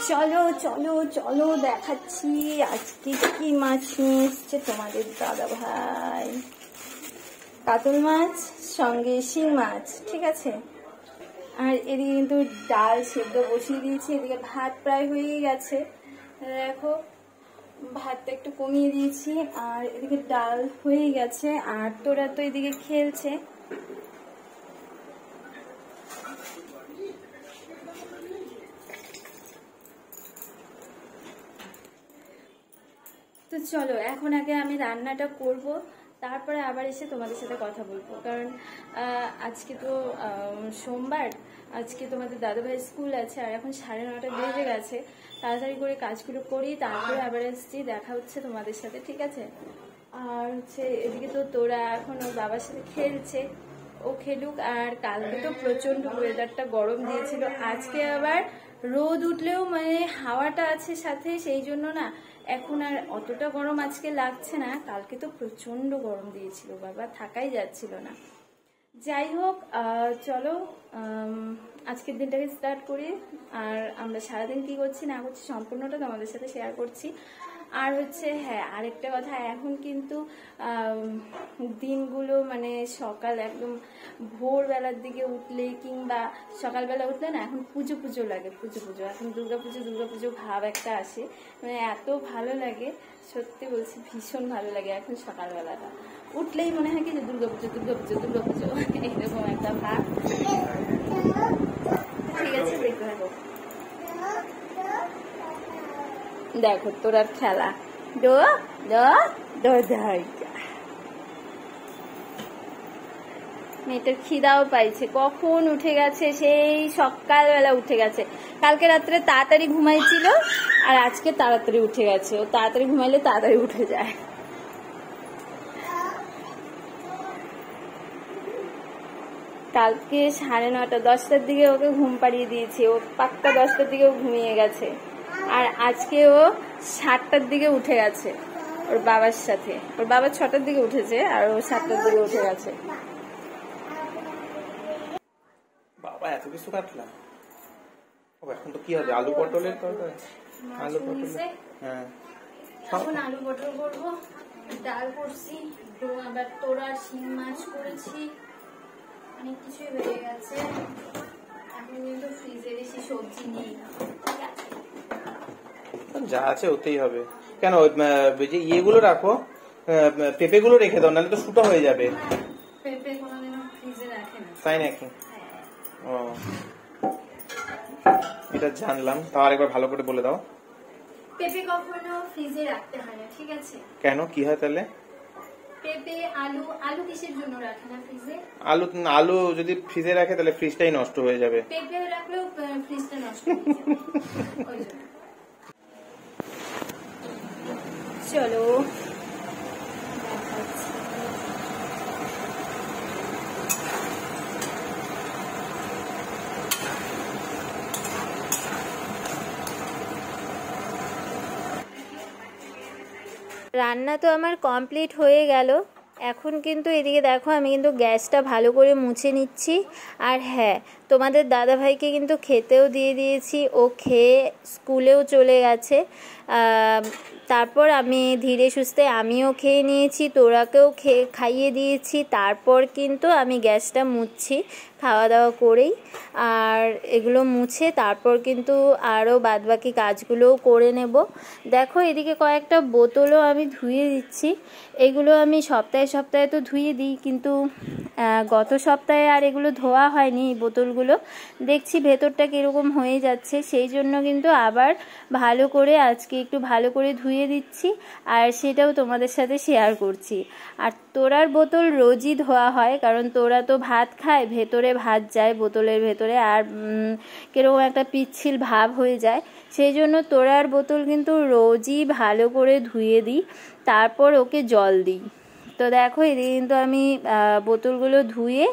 চলো চলো চলো দেখাচ্ছি আজকে কি মাছ নিয়ে এসছে তোমাদের দাদা ভাই। কাতল মাছ সঙ্গে শিং মাছ, ঠিক আছে। আর এদিকে কিন্তু ডাল সেদ্ধ বসিয়ে দিয়েছি, এদিকে ভাত প্রায় হয়ে গেছে। দেখো ভাতটা একটু কমিয়ে দিয়েছি, আর এদিকে ডাল হয়ে গেছে। আর তোরা তো এদিকে খেলছে। তো চলো এখন আগে আমি রান্নাটা করব, তারপরে আবার এসে তোমাদের সাথে কথা বলবো। কারণ আজকে তো সোমবার, আজকে তোমাদের দাদাভাই স্কুল আছে, আর এখন 9:30 বেজে গেছে। তাড়াতাড়ি করে কাজগুলো করি, তারপরে আবার এসছি, দেখা হচ্ছে তোমাদের সাথে, ঠিক আছে। আর হচ্ছে এদিকে তো তোরা এখন ওর বাবার সাথে খেলছে, ও খেলুক। আর কালকে তো প্রচন্ড ওয়েদারটা গরম দিয়েছিল, আজকে আবার রোদ উঠলেও মানে হাওয়াটা আছে সাথে, সেই জন্য না এখন আর অতটা গরম আজকে লাগছে না। কালকে তো প্রচন্ড গরম দিয়েছিল বাবা, থাকাই যাচ্ছিল না। যাই হোক, চলো আজকের দিনটাকে স্টার্ট করি। আর আমরা সারাদিন কি করছি না করছি সম্পূর্ণটা তোমাদের সাথে শেয়ার করছি। আর হচ্ছে হ্যাঁ, আরেকটা কথা, এখন কিন্তু দিনগুলো মানে সকাল একদম ভোরবেলার দিকে উঠলে কিংবা সকালবেলা উঠলে না এখন পুজো পুজো লাগে, পুজো পুজো, এখন দুর্গাপুজো ভাব একটা আসে, মানে এত ভালো লাগে, সত্যি বলছি ভীষণ ভালো লাগে। এখন সকালবেলাটা উঠলেই মনে হয় কি যে দুর্গাপুজো এইরকম একটা ভাব। ঠিক আছে, দেখতে থাকো। দেখো তোরার খেলা, মেয়েটার খিদাও পাইছে, কখন উঠে গেছে, সেই সকালবেলা উঠে গেছে। কালকে রাত্রে তাড়াতাড়ি ঘুমাইছিল, আর আজকে তাড়াতাড়ি উঠে গেছে। ও তাড়াতাড়ি ঘুমাইলে তাড়াতাড়ি উঠে যায়। কালকে 9:30 10টার দিকে ওকে ঘুম পাড়িয়ে দিয়েছি, ও পাক্কা 10টার দিকে ঘুমিয়ে গেছে। আর আজকে ও 7টার দিকে উঠে গেছে ওর বাবার সাথে। ওর বাবা 6টার দিকে উঠেছে, আর ও 7টার দিকে উঠে গেছে। বাবা এত কিছু কাটলাম, এখন তো কি হবে? আলু পটলের তরকারি, আলু পটল, হ্যাঁ এখন আলু পটল করবো। ডাল করছি, আবার তোরা শিং মাছ করেছি, অনেক কিছুই হয়ে গেছে। এখন কিন্তু ফ্রিজে বেশি সবজি নেই, যা আছে ওতেই হবে। কেন যে ইয়েগুলো রাখো, পেঁপে গুলো রেখে দাও, নাহলে তো শুটো হয়ে যাবে। পেঁপে কোনোদিনও ফ্রিজে রাখে না। তাই নাকি? ও, এটা জানলাম। তাও আরেকবার ভালো করে বলে দাও। পেঁপে কখনো ফ্রিজে রাখতে হয় না, ঠিক আছে? কেন, কি হয় তাহলে? পেঁপে আলু কিসের জন্য রাখে না ফ্রিজে? আলু যদি ফ্রিজে রাখে তাহলে ফ্রিজটাই নষ্ট হয়ে যাবে। পেঁপে রাখলেও ফ্রিজটা নষ্ট হয়ে যাবে, ওই জন্য। চলো রান্না তো আমার কমপ্লিট হয়ে গেল। এখন কিন্তু এদিকে দেখো আমি কিন্তু গ্যাসটা ভালো করে মুছে নিচ্ছি। আর হ্যাঁ, তোমাদের দাদাভাইকে কিন্তু খেতেও দিয়ে দিয়েছি, ও খেয়ে স্কুলেও চলে গেছে। তারপর আমি ধীরে সুস্থে আমিও খেয়ে নিয়েছি, তোরাকেও খাইয়ে দিয়েছি। তারপর কিন্তু আমি গ্যাসটা মুছছি খাওয়া দাওয়া করেই। আর এগুলো মুছে তারপর কিন্তু আরও বাদবাকি কাজগুলোও করে নেব। দেখো এদিকে কয়েকটা বোতলও আমি ধুয়ে দিচ্ছি। এগুলো আমি সপ্তাহে সপ্তাহে তো ধুয়ে দিই, কিন্তু গত সপ্তাহে আর এগুলো ধোয়া হয়নি। এই বোতলগুলো দেখছি ভেতরটা কীরকম হয়ে যাচ্ছে, সেই জন্য কিন্তু আবার ভালো করে আজকে একটু ভালো করে ধুয়ে দিচ্ছি, আর সেটাও তোমাদের সাথে শেয়ার করছি। আর তোরার বোতল রোজই ধোয়া হয়, কারণ তোরা তো ভাত খায়, ভেতরে ভাত যায় বোতলের ভেতরে, আর কীরকম একটা পিচ্ছিল ভাব হয়ে যায়। সেই জন্য তোরার বোতল কিন্তু রোজই ভালো করে ধুয়ে দিই, তারপর ওকে জল দিই, তো দেখো এদিকে কিন্তু আমি বোতলগুলো ধুয়ে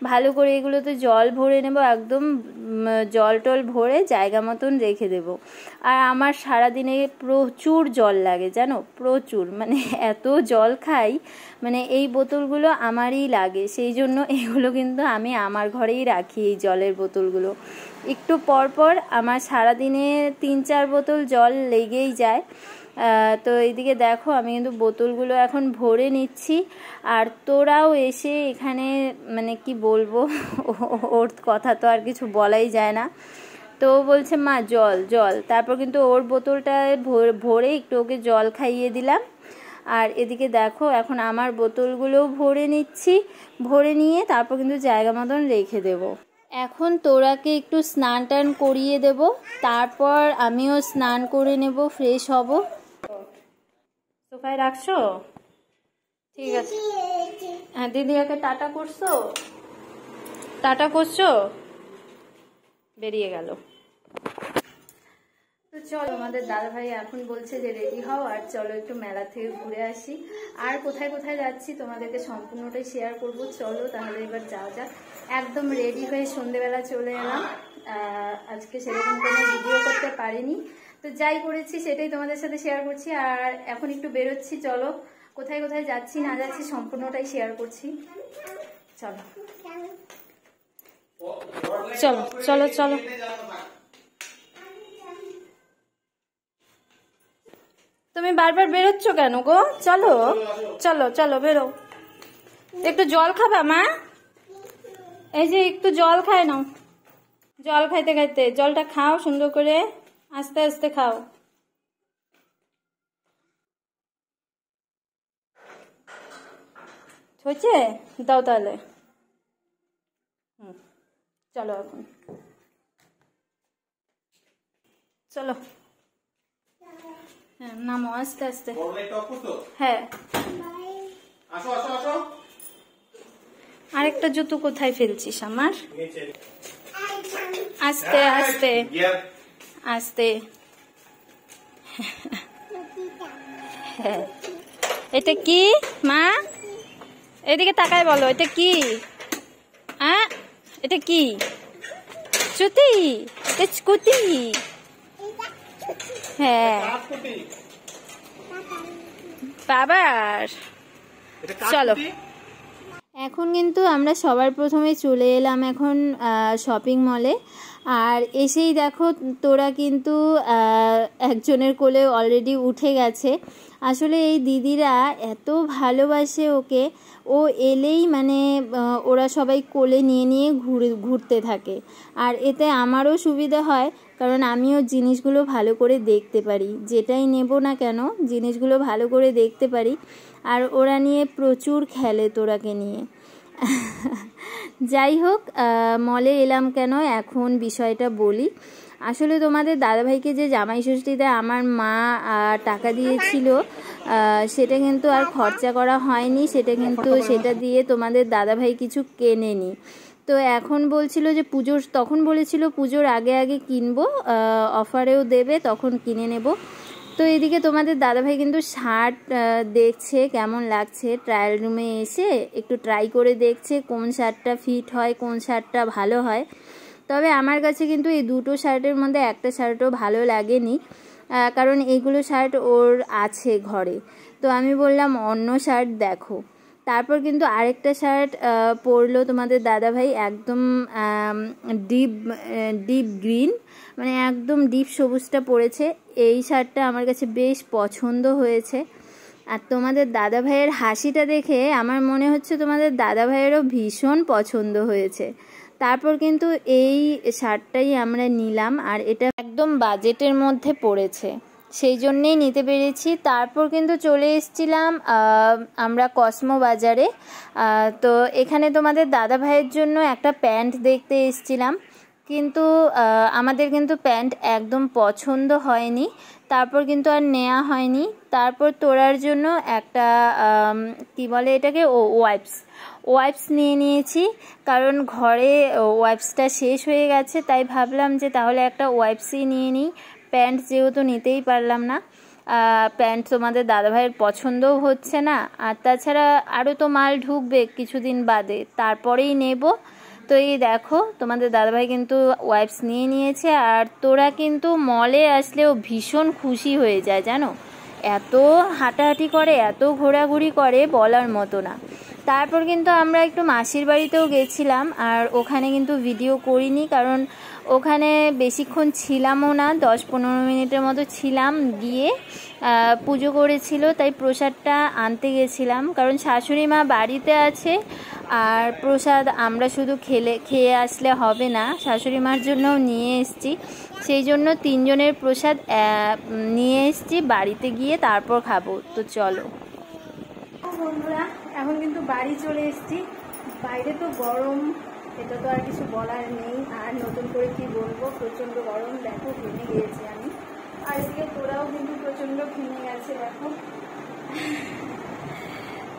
ভালো করে এগুলোতে জল ভরে নেব, একদম জল টল ভরে জায়গা মতন রেখে দেব। আর আমার সারাদিনে প্রচুর জল লাগে জানো, প্রচুর, মানে এত জল খাই, মানে এই বোতলগুলো আমারই লাগে, সেই জন্য এগুলো কিন্তু আমি আমার ঘরেই রাখি। এই জলের বোতলগুলো একটু পর পর আমার সারাদিনে 3-4 বোতল জল লেগেই যায়। তো এইদিকে দেখো আমি কিন্তু বোতলগুলো এখন ভরে নিচ্ছি। আর তোরাও এসে এখানে, মানে কি বলবো, ওর কথা তো আর কিছু বলাই যায় না। তো বলছে মা জল জল, তারপর কিন্তু ওর বোতলটায় ভরে একটু ওকে জল খাইয়ে দিলাম। আর এদিকে দেখো এখন আমার বোতলগুলোও ভরে নিচ্ছি, ভরে নিয়ে তারপর কিন্তু জায়গা মতন রেখে দেব। এখন তোরাকে একটু স্নান টান করিয়ে দেব, তারপর আমিও স্নান করে নেব, ফ্রেশ হব। সোফায় রাখছো? ঠিক আছে। হ্যাঁ, দিদিকে টাটা করছো? টাটা করছো? বেরিয়ে গেল। তো চলো, আমাদের দাদা ভাই এখন বলছে যে রেডি হও আর চলো একটু মেলা থেকে ঘুরে আসি। আর কোথায় কোথায় যাচ্ছি তোমাদেরকে সম্পূর্ণটাই শেয়ার করব। চলো তাহলে এবার যাওয়া যাক। একদম রেডি হয়ে সন্ধেবেলা চলে এলাম। আজকে সেরকম কোনো ভিডিও করতে পারিনি, তো যাই করেছি সেটাই তোমাদের সাথে শেয়ার করছি। আর এখন একটু বেরোচ্ছি, চলো কোথায় কোথায় যাচ্ছি না যাচ্ছি সম্পূর্ণটাই শেয়ার করছি। চলো চলো চলো চলো। তুমি বারবার বেরোচ্ছ কেন গো? চলো চলো চলো বেরো। একটু জল খাবা মা? এই যে একটু জল খায় নাও, জল খাইতে খাইতে জলটা খাও সুন্দর করে, আস্তে আস্তে খাও। হয়েছে? দাও তাহলে। চলো এখন চলো। হ্যাঁ নামো আস্তে আস্তে। হ্যাঁ আরেকটা জুতো কোথায় ফেলছিস আমার? আস্তে আস্তে আস্তে। হ্যাঁ এটা কি মা? এদিকে তাকায় বলো, এটা কি? এটা কি? স্কুটি? স্কুটি? হ্যাঁ বাবার। চলো এখন কিন্তু আমরা সবার প্রথমে চলে এলাম এখন শপিং মলে। আর এসেই দেখো তোরা কিন্তু একজনের কোলে অলরেডি উঠে গেছে। আসলে এই দিদিরা এত ভালোবাসে ওকে, ও এলেই মানে ওরা সবাই কোলে নিয়ে নিয়ে ঘুরতে থাকে। আর এতে আমারও সুবিধা হয়, কারণ আমিও জিনিসগুলো ভালো করে দেখতে পারি, যেটাই নেব না কেন জিনিসগুলো ভালো করে দেখতে পারি। আর ওরা নিয়ে প্রচুর খেলে তোরাকে নিয়ে। যাই হোক, মলে এলাম কেন এখন বিষয়টা বলি। আসলে তোমাদের দাদাভাইকে যে জামাই ষষ্ঠীতে আমার মা টাকা দিয়েছিল, সেটা কিন্তু আর খরচা করা হয়নি, সেটা দিয়ে তোমাদের দাদাভাই কিছু কেনেনি। তো এখন বলছিল যে তখন বলেছিল পুজোর আগে আগে কিনবো, অফারেও দেবে, তখন কিনে নেব। তো এদিকে তোমাদের দাদাভাই কিন্তু শার্ট দেখছে কেমন লাগছে, ট্রায়াল রুমে এসে একটু ট্রাই করে দেখছে কোন শার্টটা ফিট হয়, কোন শার্টটা ভালো হয়। তবে আমার কাছে কিন্তু এই দুটো শার্টের মধ্যে একটা শার্টও ভালো লাগেনি, কারণ এইগুলো শার্ট ওর আছে ঘরে। তো আমি বললাম অন্য শার্ট দেখো। তারপর কিন্তু আরেকটা শার্ট পরলো তোমাদের দাদাভাই, একদম ডিপ গ্রিন, মানে একদম ডিপ সবুজটা পরেছে। এই শার্টটা আমার কাছে বেশ পছন্দ হয়েছে। আর তোমাদের দাদাভাইয়ের হাসিটা দেখে আমার মনে হচ্ছে তোমাদের দাদাভাইয়েরও ভীষণ পছন্দ হয়েছে। তারপর কিন্তু এই শার্টটাই আমরা নিলাম, আর এটা একদম বাজেটের মধ্যে পড়েছে, সেই জন্যেই নিতে পেরেছি। তারপর কিন্তু চলে এসেছিলাম আমরা কসমো বাজারে। তো এখানে তোমাদের দাদা ভাইয়ের জন্য একটা প্যান্ট দেখতে এসেছিলাম, কিন্তু আমাদের কিন্তু প্যান্ট একদম পছন্দ হয়নি, তারপর কিন্তু আর নেওয়া হয়নি। তারপর তোরার জন্য একটা কি বলে এটাকে, ওয়াইপস নিয়ে নিয়েছি, কারণ ঘরে ওয়াইপসটা শেষ হয়ে গেছে, তাই ভাবলাম যে তাহলে একটা ওয়াইপসই নিয়ে নিই, প্যান্ট যেহেতু নিতেই পারলাম না। প্যান্ট তোমাদের দাদাভাইয়ের পছন্দও হচ্ছে না, আর তাছাড়া আরও তো মাল ঢুকবে কিছুদিন বাদে, তারপরেই নেব। তো এই দেখো তোমাদের দাদাভাই কিন্তু ওয়াইপস নিয়ে নিয়েছে, আর তোরা কিন্তু মলে আসলেও ভীষণ খুশি হয়ে যায় জানো, এত হাঁটাহাঁটি করে, এত ঘোরাঘুরি করে বলার মতো না। তারপর কিন্তু আমরা একটু মাসির বাড়িতেও গেছিলাম, আর ওখানে কিন্তু ভিডিও করিনি কারণ ওখানে বেশিক্ষণ ছিলামও না, 10-15 মিনিটের মতো ছিলাম, গিয়ে পুজো করেছিল তাই প্রসাদটা আনতে গেছিলাম, কারণ শাশুড়ি মা বাড়িতে আছে আর প্রসাদ আমরা শুধু খেয়ে আসলে হবে না, শাশুড়ি মার জন্যও নিয়ে এসেছি, সেই জন্য 3 জনের প্রসাদ নিয়ে এসেছি, বাড়িতে গিয়ে তারপর খাবো। তো চলো বন্ধুরা, এখন কিন্তু বাড়ি চলে এসেছি, বাইরে তো গরম, এটা তো আর কিছু বলার নেই, আর নতুন করে কি বলবো, প্রচণ্ড গরম, দেখো ঘেমে গিয়েছি আমি, আর এদিকে তোরাও কিন্তু প্রচণ্ড ঘেমে গেছে দেখো।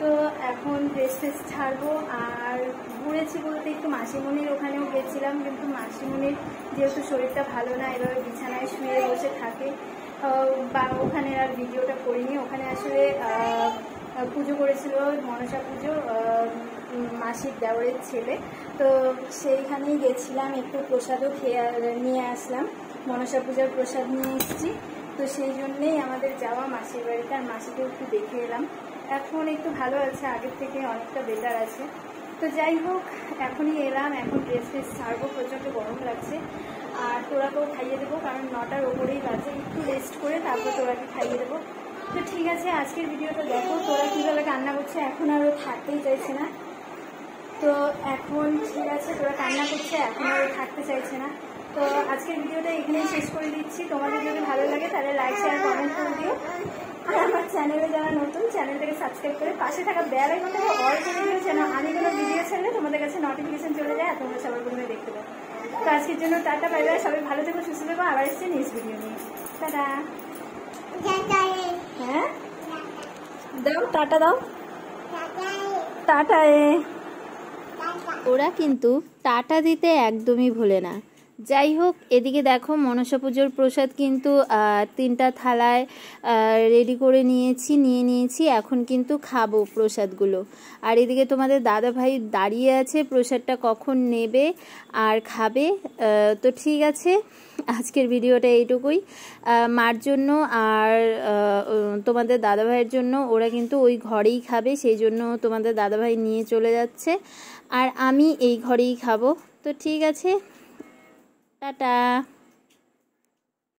তো এখন ড্রেস ট্রেস ছাড়বো, আর ঘুরেছি বলতে একটু মাসিমণির ওখানেও গেছিলাম, কিন্তু মাসিমণির যেহেতু শরীরটা ভালো না, এভাবে বিছানায় শুয়ে বসে থাকে, বা ওখানে আর ভিডিওটা করিনি। ওখানে আসলে পুজো করেছিল, মনসা পুজো, মাসির দেওরের ছেলে, তো সেইখানেই গেছিলাম, একটু প্রসাদও নিয়ে আসলাম, মনসা পূজার প্রসাদ নিয়ে এসেছি, তো সেই জন্যেই আমাদের যাওয়া মাসির বাড়িতে, আর মাসিকেও একটু দেখে এলাম, এখন একটু ভালো আছে, আগের থেকে অনেকটা বেটার আছে। তো যাই হোক, এখনই এলাম, এখন ড্রেস ট্রেস ছাড়বো, প্রচণ্ড গরম লাগছে, আর তোরাকেও খাইয়ে দেবো, কারণ 9টার ওপরেই বাজে, একটু রেস্ট করে তারপর তোরাকে খাইয়ে দেবো। তো ঠিক আছে, আজকের ভিডিওটা দেখো, তোরা কীভাবে কান্না করছে, এখন আরও থাকতেই চাইছে না, তো এখন ঠিক আছে, তোরা কান্না করছে, এখন আরও থাকতে চাইছে না। তো আজকের ভিডিওটা এখানেই শেষ করে দিচ্ছি, তোমাদের যদি ভালো লাগে তাহলে লাইক শেয়ার কমেন্ট করে দিও, আর আমার চ্যানেলে যারা নতুন, চ্যানেলটাকে সাবস্ক্রাইব করে পাশে থাকা বেল আইকনটাকে অল করে দিও, যেন আমি কোনো ভিডিও ছাড়লে তোমাদের কাছে নোটিফিকেশন চলে যায়, আর তোমরা সবার প্রথমে দেখতে পাও। তো আজকের জন্য টাটা, বাই বাই, সবাই ভালো থেকো, সুস্থ থেকো, আবার এসছি নেক্সট ভিডিও নিয়ে। টাটা। হ্যাঁ দাও, টাটা দাও, টাটায়। ওরা কিন্তু টাটা দিতে একদমই ভোলে না। যাই হোক, এদিকে দেখো মনসা পুজোর প্রসাদ কিন্তু 3টা থালায় রেডি করে নিয়েছি, এখন কিন্তু খাবো প্রসাদগুলো। আর এদিকে তোমাদের দাদা ভাই দাঁড়িয়ে আছে, প্রসাদটা কখন নেবে আর খাবে। তো ঠিক আছে, আজকের ভিডিওটা এইটুকুই। মার জন্য আর তোমাদের দাদা ভাইয়ের জন্য, ওরা কিন্তু ওই ঘরেই খাবে, সেই জন্য তোমাদের দাদা ভাই নিয়ে চলে যাচ্ছে, আর আমি এই ঘরেই খাবো। তো ঠিক আছে, টাটা।